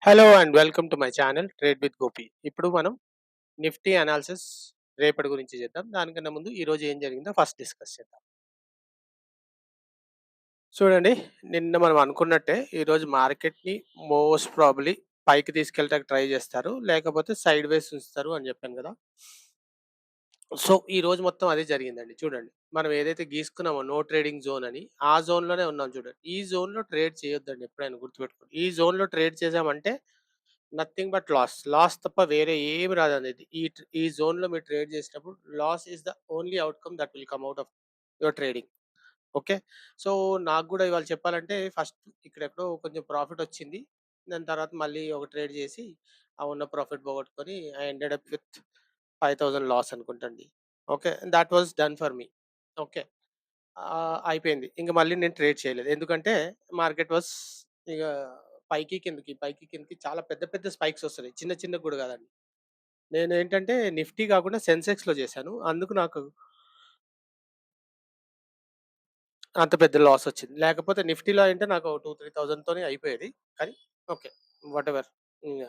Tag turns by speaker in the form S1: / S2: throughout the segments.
S1: Hello and welcome to my channel trade with Gopi. ఇప్పుడు మనం Nifty analysis రేపటి గురించి చేద్దాం. దానికన్నా ముందు ఈ రోజు ఏం జరిగిందో ఫస్ట్ డిస్కస్ చేద్దాం. చూడండి, నిన్న మనం అనుకున్నట్టే ఈరోజు మార్కెట్ని మోస్ట్ ప్రాబబ్లీ పైకి తీసుకెళ్ళడానికి ట్రై చేస్తారు, లేకపోతే సైడ్ వేస్ ఉంచుతారు అని చెప్పాను కదా. సో ఈ రోజు మొత్తం అదే జరిగిందండి. చూడండి, మనం ఏదైతే గీసుకున్నామో నో ట్రేడింగ్ జోన్ అని, ఆ జోన్లోనే ఉన్నాం. చూడండి, ఈ జోన్లో ట్రేడ్ చేయొద్దండి, ఎప్పుడైనా గుర్తుపెట్టుకోండి. ఈ జోన్లో ట్రేడ్ చేసామంటే నథింగ్ బట్ లాస్. లాస్ తప్ప వేరే ఏమి రాదనేది. ఈ జోన్‌లో మీరు ట్రేడ్ చేసినప్పుడు loss is the only outcome that will come out of your trading. Okay. So, నాకు గూడా ఇవాళ చెప్పాలంటే ఫస్ట్ ఇక్కడెక్కడో కొంచెం ప్రాఫిట్ వచ్చింది. దాని తర్వాత మళ్ళీ ఒక ట్రేడ్ చేసి, ఆ ఉన్న ప్రాఫిట్ పోగొట్టుకొని I ended up with 5000 loss అనుకుంటండి. Okay. That was done for me. Okay. అయిపోయింది. ఇంక మళ్ళీ నేను ట్రేడ్ చేయలేదు. ఎందుకంటే మార్కెట్ వాస్ ఇగ పైకి, కిందకి, పైకి, కిందకి చాలా పెద్ద పెద్ద స్పైక్స్ వస్తున్నాయి. చిన్న చిన్నగా గూడా కాదండి. నేనేంటంటే నిఫ్టీ కాకుండా సెన్సెక్స్‌లో చేశాను. అందుకు నాకు అంత పెద్ద లాస్ వచ్చింది. లేకపోతే నిఫ్టీలో అంటే నాకు 2, 3000 తోనే అయిపోయేది. కానీ ఓకే. వాటెవర్. ఇంగ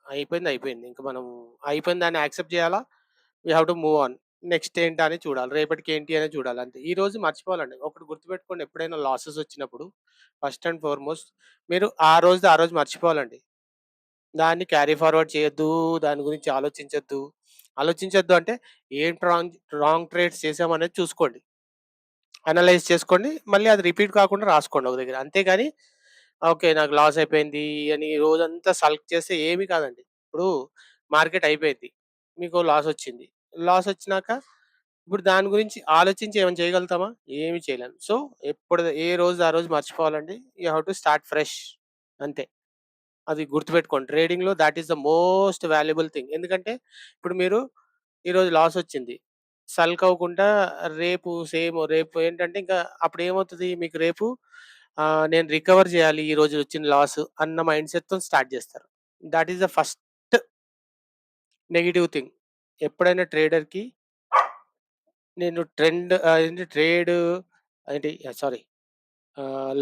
S1: అయిపోయింది, అయిపోయింది. ఇంక మనం అయిపోయిన దాన్ని యాక్సెప్ట్ చేయాలా? We have to move on. Next ఏంటా అని చూడాలి. రేపటికి ఏంటి అనేది చూడాలి అంతే. ఈ రోజు మర్చిపోవాలండి. ఒకటి గుర్తుపెట్టుకోండి, ఎప్పుడైనా లాసెస్ వచ్చినప్పుడు ఫస్ట్ అండ్ ఫార్‌మోస్ట్ మీరు ఆ రోజుది ఆ రోజు మర్చిపోవాలండి. దాన్ని క్యారీ ఫార్వర్డ్ చేయొద్దు. దాని గురించి ఆలోచించొద్దు. ఆలోచించొద్దు అంటే ఏం రాంగ్ ట్రేడ్స్ చేసామనేది చూసుకోండి. అనలైజ్ చేసుకోండి. మళ్ళీ అది రిపీట్ కాకుండా రాసుకోండి ఒక దగ్గర. అంతేగాని ఓకే, నాకు లాస్ అయిపోయింది అని రోజంతా సల్క్ చేస్తే ఏమి కాదండి. ఇప్పుడు మార్కెట్ అయిపోయింది. మీకు లాస్ వచ్చింది. లాస్ వచ్చినాక ఇప్పుడు దాని గురించి ఆలోచించి ఏమైనా చేయగలుగుతామా? ఏమి చేయలేం. సో, ఏ రోజు ఆ రోజు మర్చిపోవాలండి. You have to start fresh అంతే. అది గుర్తుపెట్టుకోండి. ట్రేడింగ్‌లో thought is the most valuable thing. ఎందుకంటే ఇప్పుడు మీరు ఈరోజు లాస్ వచ్చింది. సల్క్ అవ్వకుండా రేపు ఏంటంటే ఇంకా అప్పుడు ఏమవుతది మీకు రేపు నేను రికవర్ చేయాలి ఈ రోజు వచ్చిన లాస్ అన్న మైండ్ సెట్‌తోని స్టార్ట్ చేస్తారు. Thought is the first negative thing. ఎప్పుడైనా ట్రేడర్‌కి నేను ఏంటి ట్రేడ్ ఏంటి సారీ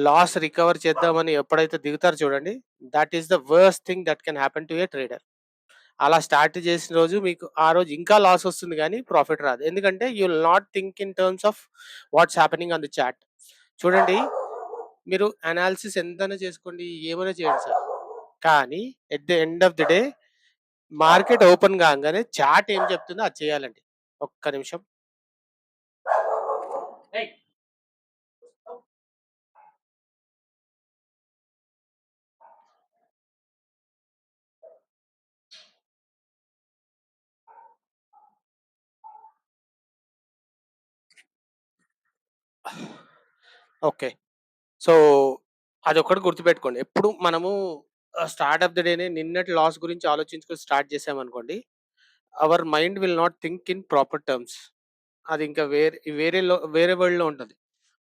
S1: లాస్ రికవర్ చేద్దామని ఎప్పుడైతే దిగుతారో చూడండి. Thought is the worst thing that can happen to a trader. అలా స్టార్ట్ చేసిన రోజు మీకు ఆ రోజు ఇంకా లాస్ వస్తుంది గానీ ప్రాఫిట్ రాదు. ఎందుకంటే you will not think in terms of what's happening on the chart. చూడండి, మీరు అనాలిసిస్ ఎంతైనా చేసుకోండి, ఏమైనా చేయండి సార్. కానీ at the end of the day market open కాంగానే చార్ట్ ఏం చెప్తుందో అది చేయాలండి. ఒక్క నిమిషం. ఓకే. సో, అదొక్కటి గుర్తుపెట్టుకోండి. ఎప్పుడు మనము స్టార్ట్ ఆఫ్ ది డేనే నిన్నటి లాస్ గురించి ఆలోచించుకొని స్టార్ట్ చేసామనుకోండి, our mind will not think in proper terms. అది ఇంకా వేరే వరల్డ్‌లో ఉంటది.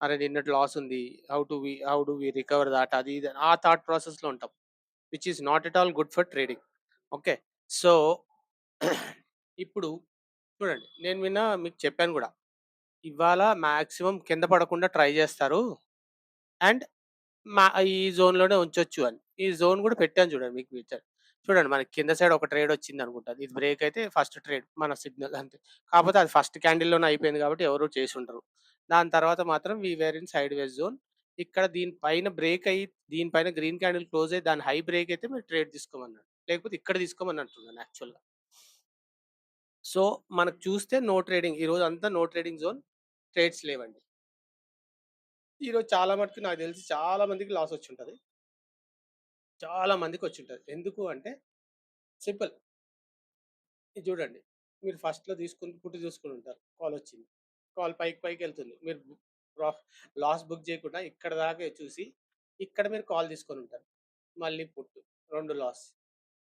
S1: అరే! నిన్నటి లాస్ ఉంది. How do we recover thought అది ఇది ఆ థాట్ ప్రాసెస్‌లో ఉంటాం. Which is not at all good for trading. Okay. So, ఇప్పుడు చూడండి, నేను మీకు చెప్పాను గూడా. ఇవాళ మాక్సిమం కింద పడకుండా ట్రై చేస్తారు. అండ్ మా ఈ జోన్‌లోనే ఉంచొచ్చు అని. ఈ జోన్ గూడా పెట్టాను చూడండి మీకు పిక్చర్. చూడండి, మనకి కింద సైడ్ ఒక ట్రేడ్ వచ్చిందనుకుంటా. ఇది బ్రేక్ అయితే ఫస్ట్ ట్రేడ్ మన సిగ్నల్ అంతే. కాకపోతే అది ఫస్ట్ క్యాండిల్‌లోనే అయిపోయింది కాబట్టి ఎవరు చేసుండరు. దాని తర్వాత మాత్రం వి వేర్ ఇన్ సైడ్‌వేస్ జోన్. ఇక్కడ దీనిపైన బ్రేక్ అయ్యి, దీనిపైన గ్రీన్ క్యాండిల్ క్లోజ్ అయ్యి దాని హై బ్రేక్ అయితే మీరు ట్రేడ్ తీసుకోమన్నాడు. లేకపోతే ఇక్కడ తీసుకోమని అంటున్నాను యాక్చువల్‌గా. సో, మనకు చూస్తే నో ట్రేడింగ్. ఈరోజు అంతా నో ట్రేడింగ్ జోన్. ట్రేడ్స్ లేవండి. ఈరోజు చాలా మటుకు నాకు తెలిసి చాలా మందికి లాస్ వచ్చుంటది. చాలా మందికొచ్చుంటది. ఎందుకు అంటే సింపుల్. ఇది చూడండి. మీరు ఫస్ట్‌లో పుట్ చూసుకొని ఉంటారు. కాలొచ్చింది. కాల్ పైకి పైకెళ్తుంది. మీరు ప్రాఫ్ లాస్ బుక్ చేయకుండా ఇక్కడ దాకా చూసి, ఇక్కడ మీరు కాల్ తీసుకొనుంటారు. మళ్ళీ పుట్ 2 లాస్.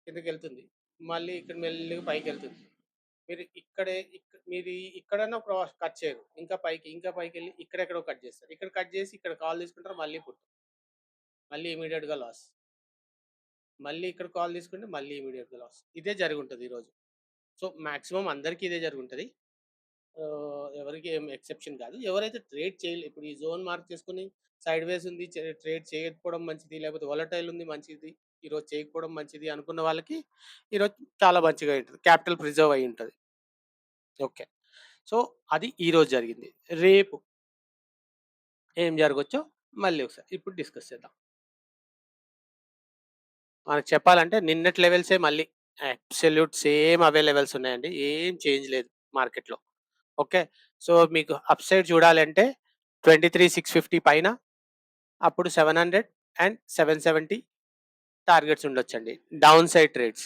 S1: కిందకెళ్తుంది. మళ్ళీ ఇక్కడ మెల్లిగా పైకెళ్తుంది. మీరు మీది ఇక్కడన్నా కట్ చేయరు. ఇంకా పైకెళ్ళి ఇక్కడెక్కడో కట్ చేస్తారు. ఇక్కడ కట్ చేసి ఇక్కడ కాల్ తీసుకుంటారు. మళ్ళీ పుట్. మళ్ళీ ఇమ్మీడియేట్‌గా లాస్. మళ్ళీ ఇక్కడ కాల్ తీసుకుంటే మళ్ళీ ఇమ్మీడియేట్‌గా లాస్. ఇదే జరిగుంటది ఈరోజు. సో, మాక్సిమం అందరికి ఇదే జరుగుంటది. ఎవరికీ ఏం ఎక్సెప్షన్ కాదు. ఎవరైతే ట్రేడ్ ఇప్పుడు ఈ జోన్ మార్క్ చేసుకొని సైడ్‌వేస్ ఉంది. ట్రేడ్ చేయకపోవడం మంచిది. లేకపోతే వోలటైల్ ఉంది మంచిది. ఈరోజు చేయకపోవడం మంచిది అనుకున్న వాళ్ళకి ఈరోజు చాలా మంచిగా ఉంటది. క్యాపిటల్ ప్రిజర్వ్ అయ్యి ఉంటది. ఓకే. సో, అది ఈరోజు జరిగింది. రేపు ఏం జరగొచ్చో మళ్ళీ ఒకసారి ఇప్పుడు డిస్కస్ చేద్దాం. మనకు చెప్పాలంటే నిన్నటి లెవెల్సే మళ్ళీ అబ్సల్యూట్ సేమ్ అవే లెవెల్స్ ఉన్నాయండి. ఏం చేంజ్ లేదు మార్కెట్‌లో. ఓకే. సో, మీకు అప్‌సైడ్ చూడాలంటే 23,650 పైన అప్పుడు 700 అండ్ 770 టార్గెట్స్ ఉండొచ్చండి. Down side trades.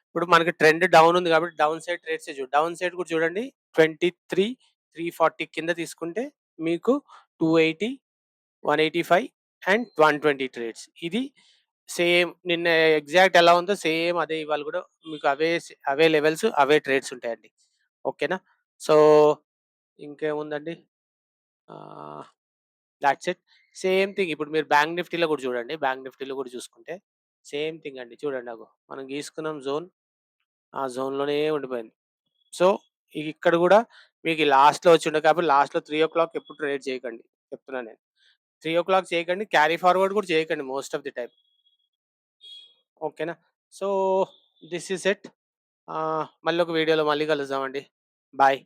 S1: ఇప్పుడు మనకి ట్రెండ్ డౌన్ ఉంది కాబట్టి డౌన్ సైడ్ ట్రేడ్సే డౌన్ సైడ్ కూడా చూడండి 23,340 కింద తీసుకుంటే మీకు 280, 185 అండ్ 120 ట్రేడ్స్. ఇది సేమ్ నిన్న ఎగ్జాక్ట్ ఎలా ఉందో సేమ్ అదే ఇవాళ కూడా మీకు అవే లెవెల్స్, అవే ట్రేడ్స్ ఉంటాయండి. ఓకేనా? సో, ఇంకేముందండి? ఆహ్, థాట్స్ ఇట్. సేమ్ థింగ్ ఇప్పుడు మీరు బ్యాంక్ నిఫ్టీలో కూడా చూడండి. బ్యాంక్ నిఫ్టీలో కూడా చూసుకుంటే సేమ్ థింగ్ అండి. చూడండి అగో మనం గీసుకున్నాం జోన్. ఆ జోన్‌లోనే ఉండిపోయింది. సో, ఇక్కడ కూడా మీకు లాస్ట్‌లో వచ్చిండే కాబట్టి లాస్ట్‌లో 3:00 ఎప్పుడు ట్రేడ్ చేయకండి. చెప్తున్నా నేను. 3:00 చేయకండి. క్యారీ ఫార్వర్డ్ కూడా చేయకండి మోస్ట్ ఆఫ్ ది టైమ్. ఓకేనా? So, this is it. మళ్ళీ ఒక వీడియోలో మళ్ళీ కలుద్దామండి. బాయ్.